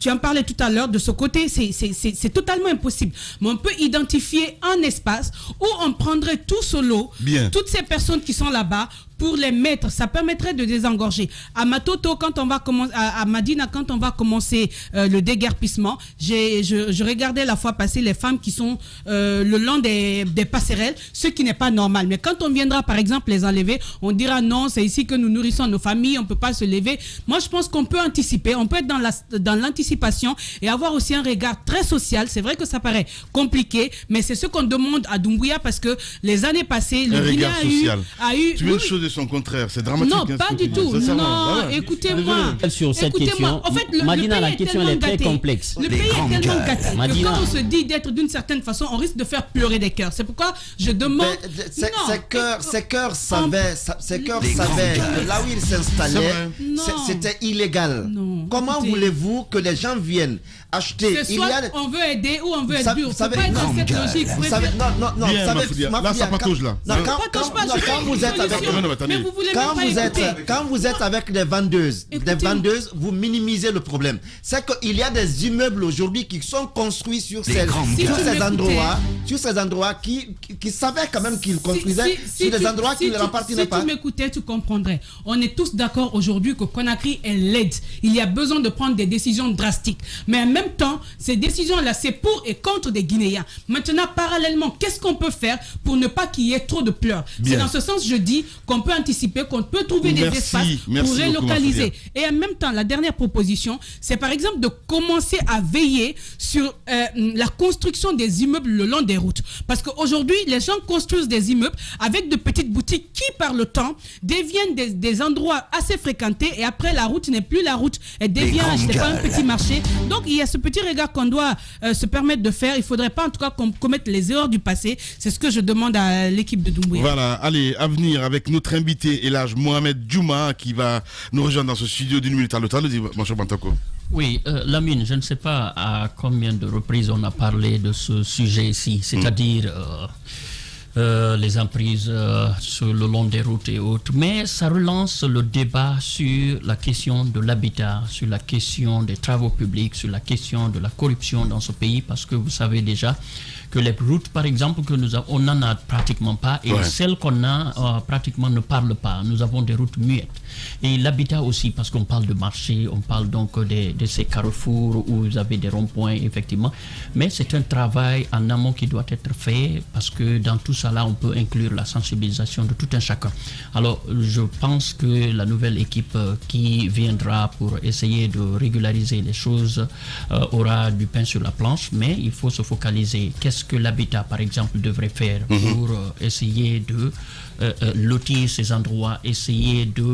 [SPEAKER 6] tu en parlais tout à l'heure, de ce côté, c'est totalement impossible. Mais on peut identifier un espace où on prendrait tout ce lot, toutes ces personnes qui sont là-bas, pour les mettre, ça permettrait de désengorger. À Matoto, quand on va commencer, à Madina, quand on va commencer le déguerpissement, je regardais la fois passée les femmes qui sont le long des passerelles, ce qui n'est pas normal. Mais quand on viendra, par exemple, les enlever, on dira non, c'est ici que nous nourrissons nos familles, on ne peut pas se lever. Moi, je pense qu'on peut anticiper, on peut être dans l'anticipation et avoir aussi un regard très social. C'est vrai que ça paraît compliqué, mais c'est ce qu'on demande à Doumbouya parce que les années passées, le Guinée a eu...
[SPEAKER 2] Tu veux une chose de son contraire, c'est dramatique.
[SPEAKER 6] Non, pas du tout. Non, écoutez-moi.
[SPEAKER 5] Sur cette question,
[SPEAKER 6] en fait,
[SPEAKER 5] Madina, la
[SPEAKER 6] pays
[SPEAKER 5] question elle est très complexe.
[SPEAKER 6] Le pays est tellement gâté que quand on se dit d'être d'une certaine façon, on risque de faire pleurer des cœurs. C'est pourquoi je demande...
[SPEAKER 3] Ces cœurs savaient que là où ils s'installaient, c'était illégal. Comment voulez-vous que les gens viennent acheter?
[SPEAKER 6] C'est soit on veut aider ou on veut être dur. C'est pas dans cette logique.
[SPEAKER 3] Non,
[SPEAKER 2] là, ça patauge là.
[SPEAKER 3] Quand vous êtes avec des vendeuses, vous minimisez le problème. C'est qu'il y a des immeubles aujourd'hui qui sont construits sur ces endroits qui savaient quand même qu'ils construisaient sur des endroits qui ne leur appartenaient pas.
[SPEAKER 6] Si tu m'écoutais, tu comprendrais. On est tous d'accord aujourd'hui que Conakry est laide. Il y a besoin de prendre des décisions drastiques. Mais en même temps, ces décisions-là, c'est pour et contre des Guinéens. Maintenant, parallèlement, qu'est-ce qu'on peut faire pour ne pas qu'il y ait trop de pleurs? C'est dans ce sens, je dis, qu'on peut anticiper, qu'on peut trouver des espaces pour relocaliser. Et en même temps, la dernière proposition, c'est par exemple de commencer à veiller sur la construction des immeubles le long des routes. Parce qu'aujourd'hui, les gens construisent des immeubles avec de petites boutiques qui, par le temps, deviennent des endroits assez fréquentés et après, la route n'est plus la route, elle devient, je sais pas, un petit marché. Donc, il y a ce petit regard qu'on doit se permettre de faire. Il ne faudrait pas, en tout cas, qu'on commette les erreurs du passé. C'est ce que je demande à l'équipe de Doumbouya.
[SPEAKER 2] Voilà, allez, à venir avec notre invité, Elhaj Mohamed Djouma, qui va nous rejoindre dans ce studio d'une minute à l'autre. Allez-y, mon cher Bantako.
[SPEAKER 9] Oui, Lamine, je ne sais pas à combien de reprises on a parlé de ce sujet ici, c'est-à-dire les emprises sur le long des routes et autres, mais ça relance le débat sur la question de l'habitat, sur la question des travaux publics, sur la question de la corruption dans ce pays, parce que vous savez déjà que les routes, par exemple, que nous avons, on n'en a pratiquement pas, et celles qu'on a pratiquement ne parlent pas. Nous avons des routes muettes. Et l'habitat aussi, parce qu'on parle de marché, on parle donc de ces carrefours où vous avez des ronds-points, effectivement. Mais c'est un travail en amont qui doit être fait, parce que dans tout ça là, on peut inclure la sensibilisation de tout un chacun. Alors, je pense que la nouvelle équipe qui viendra pour essayer de régulariser les choses aura du pain sur la planche, mais il faut se focaliser. Qu'est-ce que l'habitat, par exemple, devrait faire pour essayer de lotir ces endroits, essayer de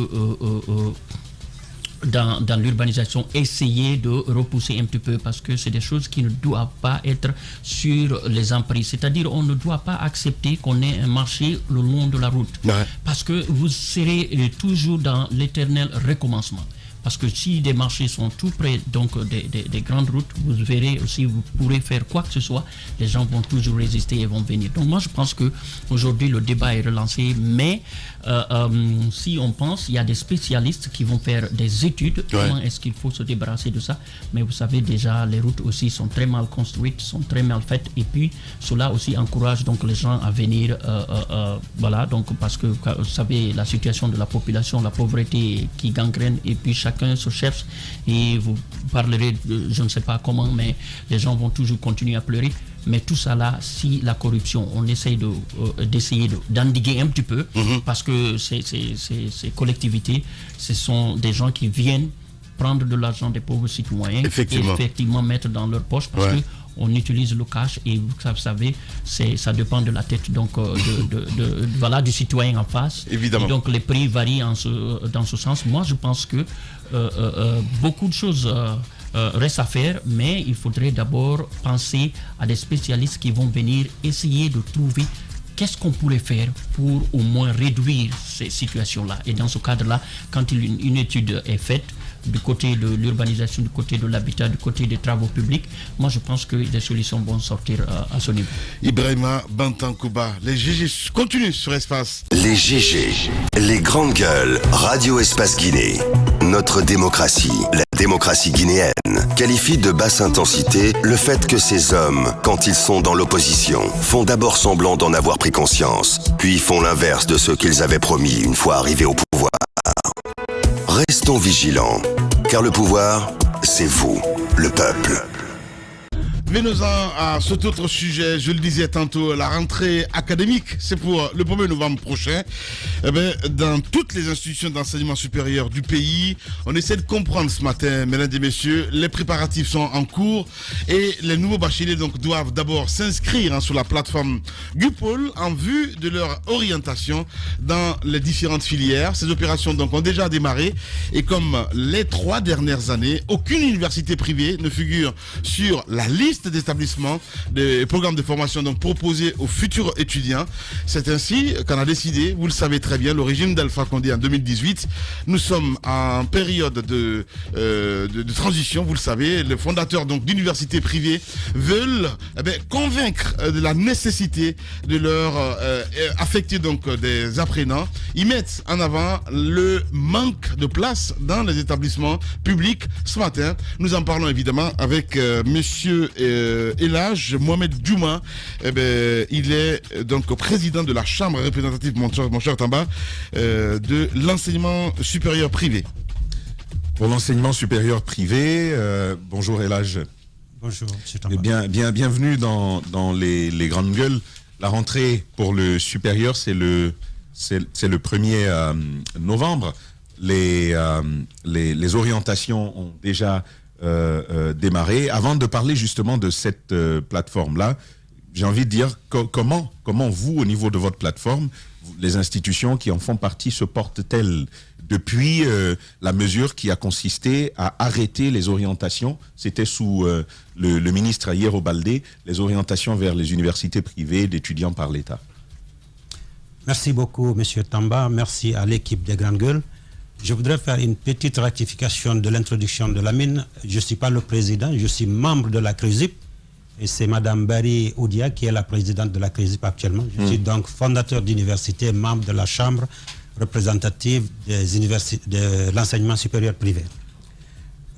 [SPEAKER 9] dans l'urbanisation, essayer de repousser un petit peu, parce que c'est des choses qui ne doivent pas être sur les emprises. C'est-à-dire, on ne doit pas accepter qu'on ait un marché le long de la route, parce que vous serez toujours dans l'éternel recommencement. Parce que si des marchés sont tout près donc des grandes routes, vous verrez aussi, vous pourrez faire quoi que ce soit, les gens vont toujours résister et vont venir. Donc moi je pense que aujourd'hui le débat est relancé, mais si on pense, il y a des spécialistes qui vont faire des études, comment est-ce qu'il faut se débarrasser de ça. Mais vous savez déjà, les routes aussi sont très mal construites, sont très mal faites, et puis cela aussi encourage donc les gens à venir, voilà, donc parce que vous savez la situation de la population, la pauvreté qui gangrène, et puis chacun se cherche, et vous parlerez de, je ne sais pas comment, mais les gens vont toujours continuer à pleurer. Mais tout ça là, si la corruption, on essaye d'essayer d'endiguer un petit peu, parce que ces collectivités, ce sont des gens qui viennent prendre de l'argent des pauvres citoyens et effectivement mettre dans leur poche, parce que on utilise le cash, et vous savez, ça dépend de la tête donc voilà, du citoyen en face. Évidemment. Et donc les prix varient dans ce sens. Moi je pense que beaucoup de choses restent à faire, mais il faudrait d'abord penser à des spécialistes qui vont venir essayer de trouver qu'est-ce qu'on pourrait faire pour au moins réduire ces situations-là. Et dans ce cadre-là, quand une étude est faite, du côté de l'urbanisation, du côté de l'habitat, du côté des travaux publics, moi je pense que des solutions vont sortir à ce niveau.
[SPEAKER 2] Ibrahima Bantankouba, les GG continuent sur Espace.
[SPEAKER 1] Les GG, les grandes gueules, Radio Espace Guinée. Notre démocratie, la démocratie guinéenne, qualifie de basse intensité le fait que ces hommes, quand ils sont dans l'opposition, font d'abord semblant d'en avoir pris conscience, puis font l'inverse de ce qu'ils avaient promis une fois arrivés au pouvoir. Restons vigilants, car le pouvoir, c'est vous, le peuple.
[SPEAKER 2] Venons-en à cet autre sujet, je le disais tantôt, la rentrée académique, c'est pour le 1er novembre prochain. Dans toutes les institutions d'enseignement supérieur du pays, on essaie de comprendre ce matin, mesdames et messieurs, les préparatifs sont en cours et les nouveaux bacheliers donc doivent d'abord s'inscrire sur la plateforme GUPOL en vue de leur orientation dans les différentes filières. Ces opérations donc ont déjà démarré et comme les 3 dernières années, aucune université privée ne figure sur la liste d'établissements des programmes de formation donc proposés aux futurs étudiants. C'est ainsi qu'on a décidé, vous le savez très bien, le régime d'Alpha Condé en 2018. Nous sommes en période de transition, vous le savez. Les fondateurs donc d'universités privées veulent convaincre de la nécessité de leur affecter donc des apprenants. Ils mettent en avant le manque de place dans les établissements publics. Ce matin, nous en parlons évidemment avec monsieur Elhaj Mohamed Djouma. Il est donc président de la Chambre représentative, mon cher Tamba, de l'enseignement supérieur privé.
[SPEAKER 8] Pour l'enseignement supérieur privé, bonjour Elhaj.
[SPEAKER 10] Bonjour, M. Tamba.
[SPEAKER 8] Bienvenue dans les grandes gueules. La rentrée pour le supérieur, c'est le 1er novembre. Les orientations ont déjà démarrer. Avant de parler justement de cette plateforme-là, j'ai envie de dire comment vous, au niveau de votre plateforme, les institutions qui en font partie se portent-elles depuis la mesure qui a consisté à arrêter les orientations, c'était sous le ministre Ayero Baldé, les orientations vers les universités privées d'étudiants par l'État.
[SPEAKER 10] Merci beaucoup, M. Tamba. Merci à l'équipe des Grandes Gueules. Je voudrais faire une petite rectification de l'introduction de Lamine. Je ne suis pas le président, je suis membre de la CRESIP et c'est Mme Barry Oudia qui est la présidente de la CRESIP actuellement. Je suis donc fondateur d'université, membre de la Chambre représentative de l'enseignement supérieur privé.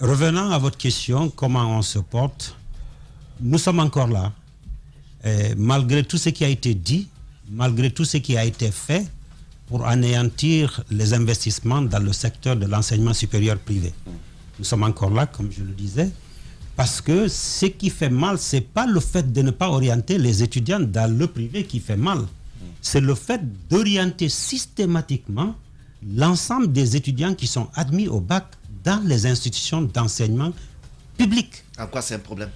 [SPEAKER 10] Revenant à votre question, comment on se porte, nous sommes encore là. Et malgré tout ce qui a été dit, malgré tout ce qui a été fait, pour anéantir les investissements dans le secteur de l'enseignement supérieur privé. Nous sommes encore là, comme je le disais, parce que ce qui fait mal, ce n'est pas le fait de ne pas orienter les étudiants dans le privé qui fait mal. C'est le fait d'orienter systématiquement l'ensemble des étudiants qui sont admis au bac dans les institutions d'enseignement public.
[SPEAKER 3] En quoi c'est un problème?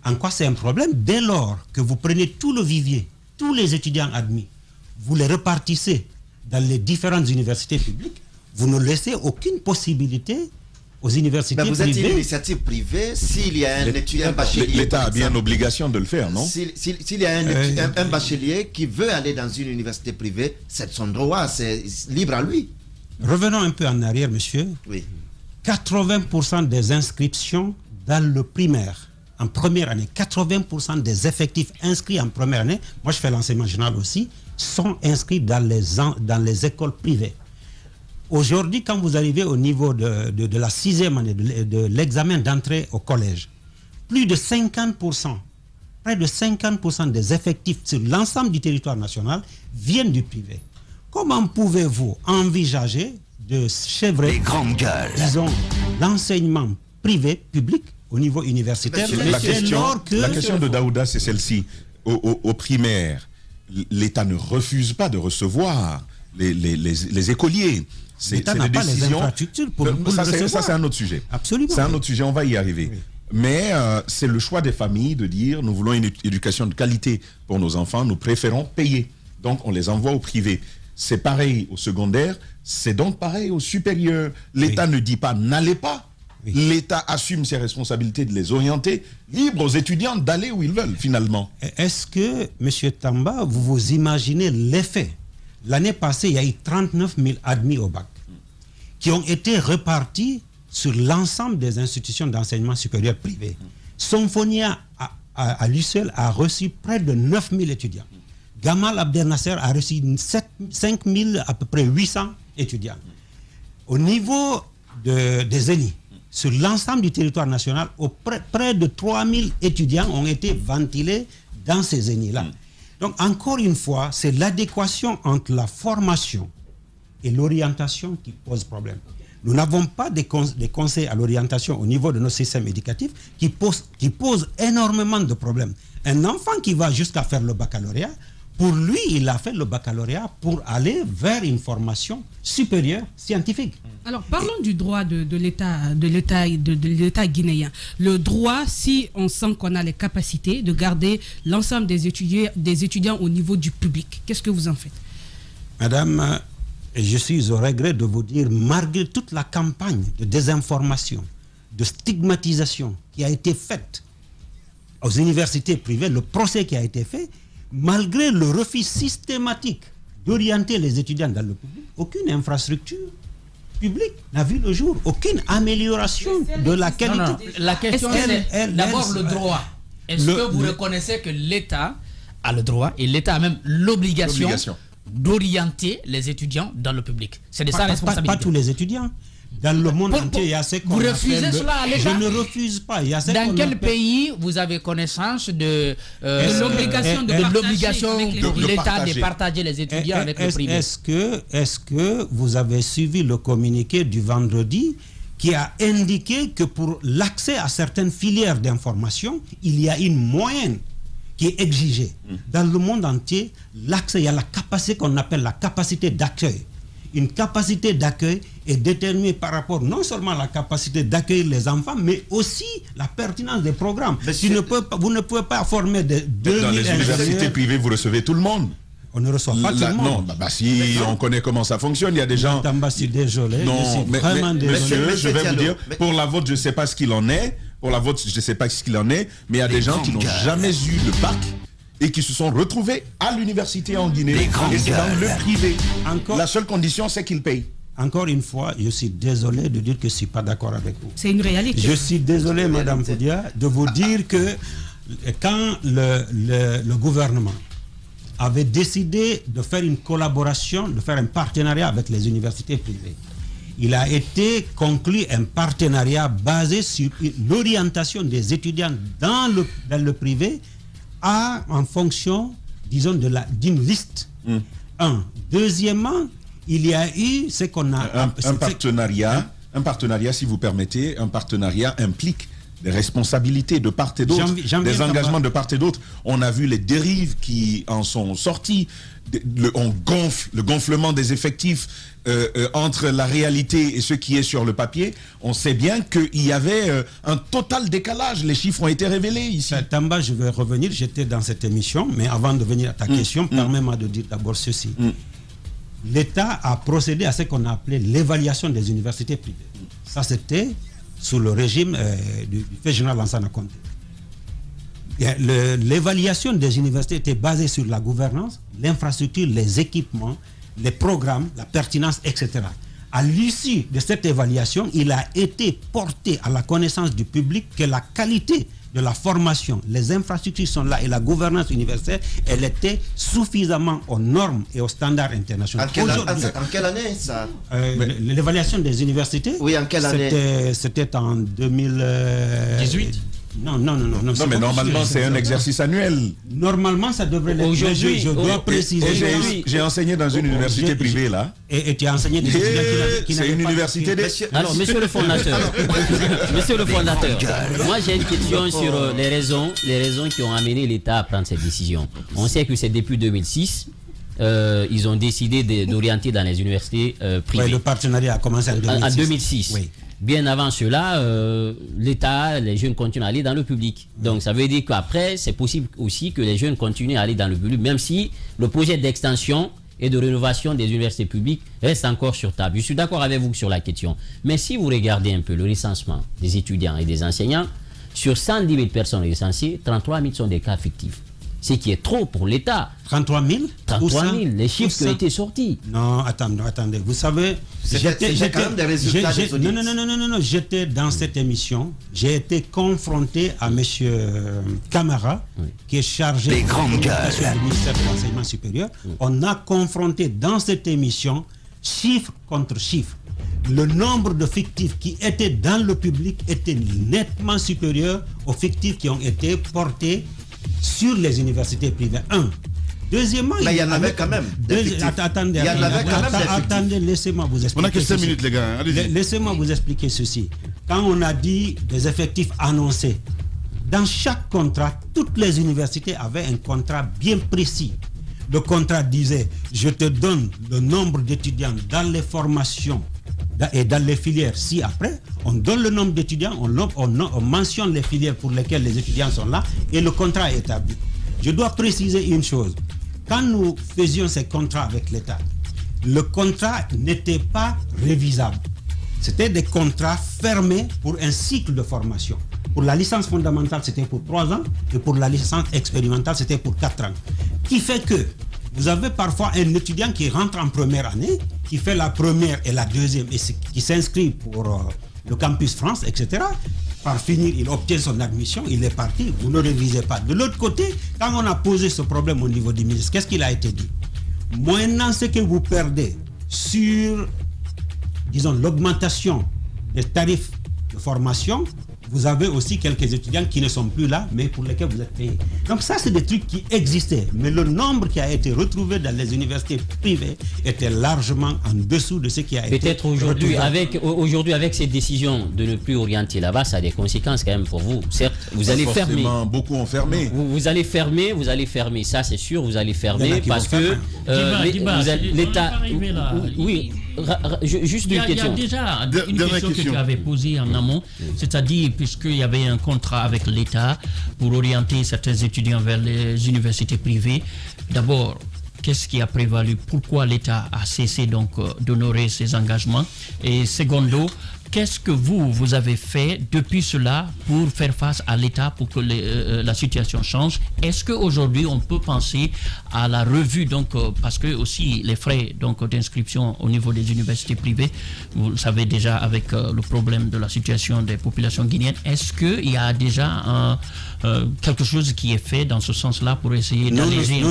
[SPEAKER 10] En quoi c'est un problème? Dès lors que vous prenez tout le vivier, tous les étudiants admis, vous les repartissez dans les différentes universités publiques, vous ne laissez aucune possibilité aux universités privées.
[SPEAKER 3] Vous êtes une initiative privée, s'il y a un bachelier...
[SPEAKER 8] L'État a bien l'obligation de le faire, non?
[SPEAKER 3] S'il y a un bachelier qui veut aller dans une université privée, c'est son droit, c'est libre à lui.
[SPEAKER 10] Revenons un peu en arrière, monsieur.
[SPEAKER 3] Oui.
[SPEAKER 10] 80% des inscriptions dans le primaire, en première année, 80% des effectifs inscrits en première année, moi je fais l'enseignement général aussi, sont inscrits dans les écoles privées. Aujourd'hui, quand vous arrivez au niveau de la 6e année, de l'examen d'entrée au collège, plus de 50%, près de 50% des effectifs sur l'ensemble du territoire national viennent du privé. Comment pouvez-vous envisager de chevrer, disons, l'enseignement privé, public, au niveau universitaire?
[SPEAKER 8] La question de Daouda, c'est celle-ci. Au primaire, l'État ne refuse pas de recevoir les écoliers.
[SPEAKER 10] L'État n'a pas les infrastructures pour le recevoir.
[SPEAKER 8] Ça, c'est un autre sujet.
[SPEAKER 10] Absolument.
[SPEAKER 8] C'est un autre sujet, on va y arriver. Oui. Mais c'est le choix des familles de dire, nous voulons une éducation de qualité pour nos enfants, nous préférons payer. Donc, on les envoie au privé. C'est pareil au secondaire, c'est donc pareil au supérieur. L'État ne dit pas, n'allez pas. Oui. L'État assume ses responsabilités de les orienter, libre aux étudiants d'aller où ils veulent, finalement.
[SPEAKER 10] Est-ce que, M. Tamba, vous vous imaginez l'effet? L'année passée, il y a eu 39 000 admis au bac qui ont été repartis sur l'ensemble des institutions d'enseignement supérieur privé. Symphonia, à lui seul, a reçu près de 9 000 étudiants. Gamal Abdel Nasser a reçu 5 000, à peu près 800 étudiants. Au niveau des ENI, sur l'ensemble du territoire national, près de 3000 étudiants ont été ventilés dans ces ENI-là. Donc, encore une fois, c'est l'adéquation entre la formation et l'orientation qui pose problème. Nous n'avons pas des conseils à l'orientation au niveau de nos systèmes éducatifs qui posent énormément de problèmes. Un enfant qui va jusqu'à faire le baccalauréat, pour lui, il a fait le baccalauréat pour aller vers une formation supérieure scientifique.
[SPEAKER 6] Alors, parlons du droit de l'État guinéen. Le droit, si on sent qu'on a les capacités de garder l'ensemble des étudiants au niveau du public, qu'est-ce que vous en faites?
[SPEAKER 10] Madame, je suis au regret de vous dire, malgré toute la campagne de désinformation, de stigmatisation qui a été faite aux universités privées, le procès qui a été fait, malgré le refus systématique d'orienter les étudiants dans le public, aucune infrastructure publique n'a vu le jour, aucune amélioration de la qualité.
[SPEAKER 4] Non. La question c'est d'abord le droit. Est-ce que vous reconnaissez que l'État a le droit et l'État a même l'obligation d'orienter les étudiants dans le public? C'est de ça la responsabilité.
[SPEAKER 10] Pas tous les étudiants. Dans le monde entier, il y a ce qu'on appelle...
[SPEAKER 4] Vous refusez cela à l'État?
[SPEAKER 10] Je ne refuse pas. Il y a
[SPEAKER 4] dans quel pays vous avez connaissance de l'obligation pour l'État de partager les étudiants avec le privé?
[SPEAKER 10] Est-ce que vous avez suivi le communiqué du vendredi qui a indiqué que pour l'accès à certaines filières d'information, il y a une moyenne qui est exigée. Dans le monde entier, l'accès, il y a la capacité qu'on appelle la capacité d'accueil. Une capacité d'accueil est déterminée par rapport non seulement à la capacité d'accueillir les enfants, mais aussi la pertinence des programmes. Vous ne pouvez pas former de 2000
[SPEAKER 8] Dans les universités privées, vous recevez tout le monde.
[SPEAKER 10] On ne reçoit pas tout le monde.
[SPEAKER 8] Non, si on connaît comment ça fonctionne, il y a des gens...
[SPEAKER 10] Je suis désolé.
[SPEAKER 8] Non, mais monsieur, je vais vous dire, pour la vôtre, je ne sais pas ce qu'il en est. Pour la vôtre, je ne sais pas ce qu'il en est. Mais il y a des gens qui n'ont jamais eu le bac et qui se sont retrouvés à l'université en Guinée. Et c'est dans le privé. La seule condition, c'est qu'ils payent.
[SPEAKER 10] Encore une fois, je suis désolé de dire que je ne suis pas d'accord avec vous.
[SPEAKER 6] C'est une réalité.
[SPEAKER 10] Je suis désolé, Madame Foudia, de vous dire que quand le gouvernement avait décidé de faire une collaboration, de faire un partenariat avec les universités privées, il a été conclu un partenariat basé sur l'orientation des étudiants dans le privé en fonction, disons, d'une liste. Deuxièmement, il y a eu ce qu'on a...
[SPEAKER 8] Un partenariat, si vous permettez, un partenariat implique des responsabilités de part et d'autre, des engagements de part et d'autre. On a vu les dérives qui en sont sorties. Le gonflement des effectifs entre la réalité et ce qui est sur le papier. On sait bien qu'il y avait un total décalage. Les chiffres ont été révélés ici.
[SPEAKER 10] Tamba, je vais revenir. J'étais dans cette émission, mais avant de venir à ta question, permets-moi de dire d'abord ceci. L'État a procédé à ce qu'on a appelé l'évaluation des universités privées. Ça, c'était sous le régime du fait général Lansana Conté. L'évaluation des universités était basée sur la gouvernance, l'infrastructure, les équipements, les programmes, la pertinence, etc. À l'issue de cette évaluation, il a été porté à la connaissance du public que la qualité de la formation, les infrastructures sont là et la gouvernance universitaire, elle était suffisamment aux normes et aux standards internationaux.
[SPEAKER 3] En quelle année ça?
[SPEAKER 10] L'évaluation des universités?
[SPEAKER 3] Oui, en quelle année?
[SPEAKER 10] C'était en 2018. Non,
[SPEAKER 8] mais normalement, c'est un exercice annuel.
[SPEAKER 10] Normalement, ça devrait l'être. Aujourd'hui, je dois préciser.
[SPEAKER 8] J'ai enseigné dans une université privée, là.
[SPEAKER 10] Et tu as enseigné des étudiants qui
[SPEAKER 8] c'est une université des...
[SPEAKER 5] Alors, monsieur le fondateur, moi j'ai une question sur les raisons qui ont amené l'État à prendre cette décision. On sait que c'est depuis 2006. Ils ont décidé d'orienter dans les universités privées.
[SPEAKER 10] Oui, le partenariat a commencé en 2006.
[SPEAKER 5] Oui. Bien avant cela, l'État, les jeunes continuent à aller dans le public. Donc ça veut dire qu'après, c'est possible aussi que les jeunes continuent à aller dans le public, même si le projet d'extension et de rénovation des universités publiques reste encore sur table. Je suis d'accord avec vous sur la question. Mais si vous regardez un peu le recensement des étudiants et des enseignants, sur 110 000 personnes recensées, 33 000 sont des cas fictifs. Ce qui est trop pour l'État.
[SPEAKER 10] 33 000
[SPEAKER 5] 33 000, les chiffres qui ont été sortis.
[SPEAKER 10] Non, attendez. Vous savez, j'étais dans cette émission. J'ai été confronté à M. Camara, qui est chargé de l'orientation du ministère de l'Enseignement supérieur. On a confronté dans cette émission chiffre contre chiffre. le nombre de fictifs qui étaient dans le public était nettement supérieur aux fictifs qui ont été portés sur les universités privées. Deuxièmement,
[SPEAKER 3] mais il y en avait quand même.
[SPEAKER 10] Attendez, laissez-moi vous expliquer.
[SPEAKER 2] On a que 5 minutes, les gars.
[SPEAKER 10] Laissez-moi vous expliquer ceci. Quand on a dit des effectifs annoncés, dans chaque contrat, toutes les universités avaient un contrat bien précis. Le contrat disait, je te donne le nombre d'étudiants dans les formations et dans les filières. Si après, on donne le nombre d'étudiants, on mentionne les filières pour lesquelles les étudiants sont là et le contrat est établi. Je dois préciser une chose. Quand nous faisions ces contrats avec l'État, le contrat n'était pas révisable. C'était des contrats fermés pour un cycle de formation. Pour la licence fondamentale, c'était pour 3 ans et pour la licence expérimentale, c'était pour 4 ans. Qui fait que vous avez parfois un étudiant qui rentre en première année, qui fait la première et la deuxième et qui s'inscrit pour le campus France, etc. Par finir, il obtient son admission, il est parti, vous ne révisez pas. De l'autre côté, quand on a posé ce problème au niveau du ministre, qu'est-ce qu'il a été dit? Moyennant ce que vous perdez sur, disons, l'augmentation des tarifs de formation, vous avez aussi quelques étudiants qui ne sont plus là, mais pour lesquels vous êtes payés. Donc ça, c'est des trucs qui existaient. Mais le nombre qui a été retrouvé dans les universités privées était largement en dessous de ce qui a été
[SPEAKER 5] peut-être aujourd'hui, avec ces décisions de ne plus orienter là-bas, ça a des conséquences quand même pour vous. Certes, vous allez fermer.
[SPEAKER 8] Beaucoup ont fermé.
[SPEAKER 5] Vous allez fermer, ça c'est sûr, vous allez fermer parce que l'État... Oui, juste une question.
[SPEAKER 9] Il y a déjà une question que tu avais posée en amont, c'est-à-dire puisqu'il y avait un contrat avec l'État pour orienter certains étudiants vers les universités privées. D'abord, qu'est-ce qui a prévalu? Pourquoi l'État a cessé donc d'honorer ses engagements? Et secondo, qu'est-ce que vous avez fait depuis cela pour faire face à l'État pour que la situation change? Est-ce qu'aujourd'hui on peut penser à la revue, donc, parce que aussi les frais d'inscription au niveau des universités privées, vous le savez déjà avec le problème de la situation des populations guinéennes, est-ce qu'il y a déjà quelque chose qui est fait dans ce sens-là pour essayer d'alléger?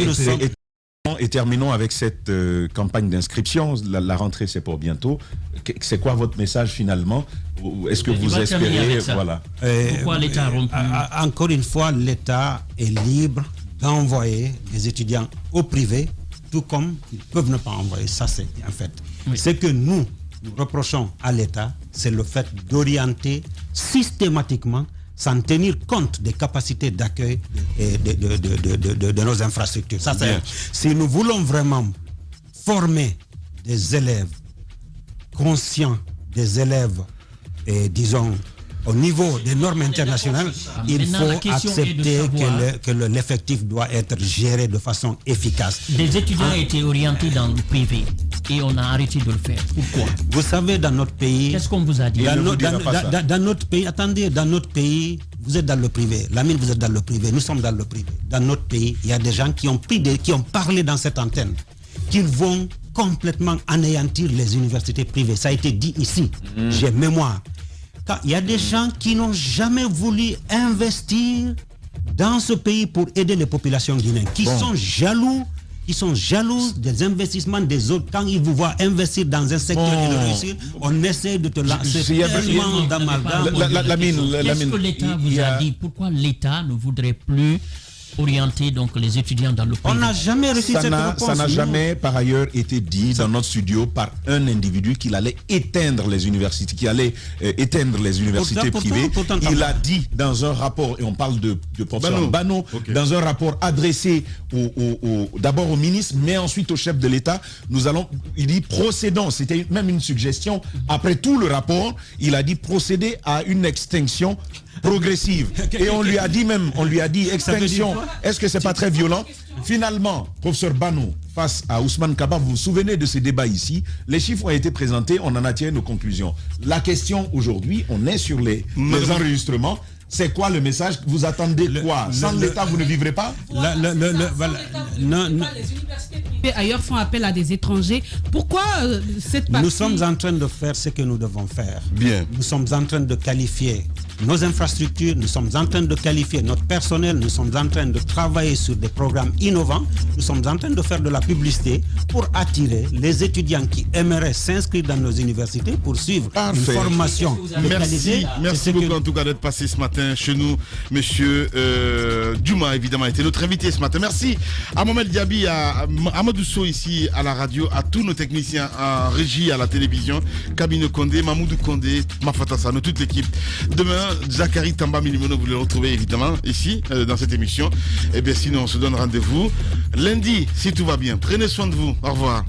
[SPEAKER 8] Et terminons avec cette campagne d'inscription. La rentrée, c'est pour bientôt. C'est quoi votre message finalement? Est-ce que vous espérez... Voilà.
[SPEAKER 9] Pourquoi l'État a rompu?
[SPEAKER 10] Encore une fois, l'État est libre d'envoyer des étudiants au privé, tout comme ils peuvent ne pas envoyer. Ça, c'est un fait. Oui. Ce que nous reprochons à l'État, c'est le fait d'orienter systématiquement sans tenir compte des capacités d'accueil de nos infrastructures. Ça, si nous voulons vraiment former des élèves conscients, des élèves, disons, au niveau des normes internationales, il faut accepter que l'effectif doit être géré de façon efficace.
[SPEAKER 9] Des étudiants ont été orientés dans le privé et on a arrêté de le faire. Pourquoi?
[SPEAKER 10] Vous savez, dans notre pays...
[SPEAKER 9] Qu'est-ce qu'on vous a dit?
[SPEAKER 10] Dans notre pays, attendez, dans notre pays, vous êtes dans le privé. Lamine, vous êtes dans le privé. Nous sommes dans le privé. Dans notre pays, il y a des gens qui ont parlé dans cette antenne qu'ils vont complètement anéantir les universités privées. Ça a été dit ici. J'ai mémoire. Il y a des gens qui n'ont jamais voulu investir dans ce pays pour aider les populations guinéennes, qui sont jaloux des investissements des autres. Quand ils vous voient investir dans un secteur et le réussir, on essaie de te lancer tellement d'amalgame.
[SPEAKER 9] Qu'est-ce que l'État vous a dit? Pourquoi l'État ne voudrait plus orienter donc les étudiants dans le pays?
[SPEAKER 10] On n'a jamais reçu cette réponse.
[SPEAKER 8] Ça n'a jamais par ailleurs été dit dans notre studio par un individu qu'il allait éteindre les universités, privées. Il a dit dans un rapport, et on parle de professeur Bano, dans un rapport adressé d'abord au ministre, mais ensuite au chef de l'État, il dit procédons, c'était même une suggestion, après tout le rapport, il a dit procéder à une extinction progressive. Et on lui a dit extinction. Est-ce que c'est pas très violent? Finalement, professeur Bano, face à Ousmane Kaba, vous vous souvenez de ces débats ici, les chiffres ont été présentés, on en a tiré nos conclusions. La question aujourd'hui, on est sur les enregistrements. C'est quoi le message? Vous attendez quoi? Sans l'État, vous ne vivrez pas?
[SPEAKER 6] Les universités privées ailleurs font appel à des étrangers. Pourquoi cette partie?
[SPEAKER 10] Nous sommes en train de faire ce que nous devons faire.
[SPEAKER 8] Bien.
[SPEAKER 10] Nous sommes en train de qualifier nos infrastructures, nous sommes en train de qualifier notre personnel, nous sommes en train de travailler sur des programmes innovants, nous sommes en train de faire de la publicité pour attirer les étudiants qui aimeraient s'inscrire dans nos universités pour suivre une formation de qualité.
[SPEAKER 2] Merci beaucoup en tout cas d'être passé ce matin chez nous. Monsieur Djouma, évidemment, était notre invité ce matin. Merci à Mohamed Diaby, à Amadou Sow ici à la radio, à tous nos techniciens en régie, à la télévision, Kabine Kondé, Mamoudou Kondé, Mafata Sano, toute l'équipe. Demain, Zachary Tamba Milimono, vous le retrouvez évidemment ici, dans cette émission. Et bien sinon, on se donne rendez-vous lundi, si tout va bien. Prenez soin de vous. Au revoir.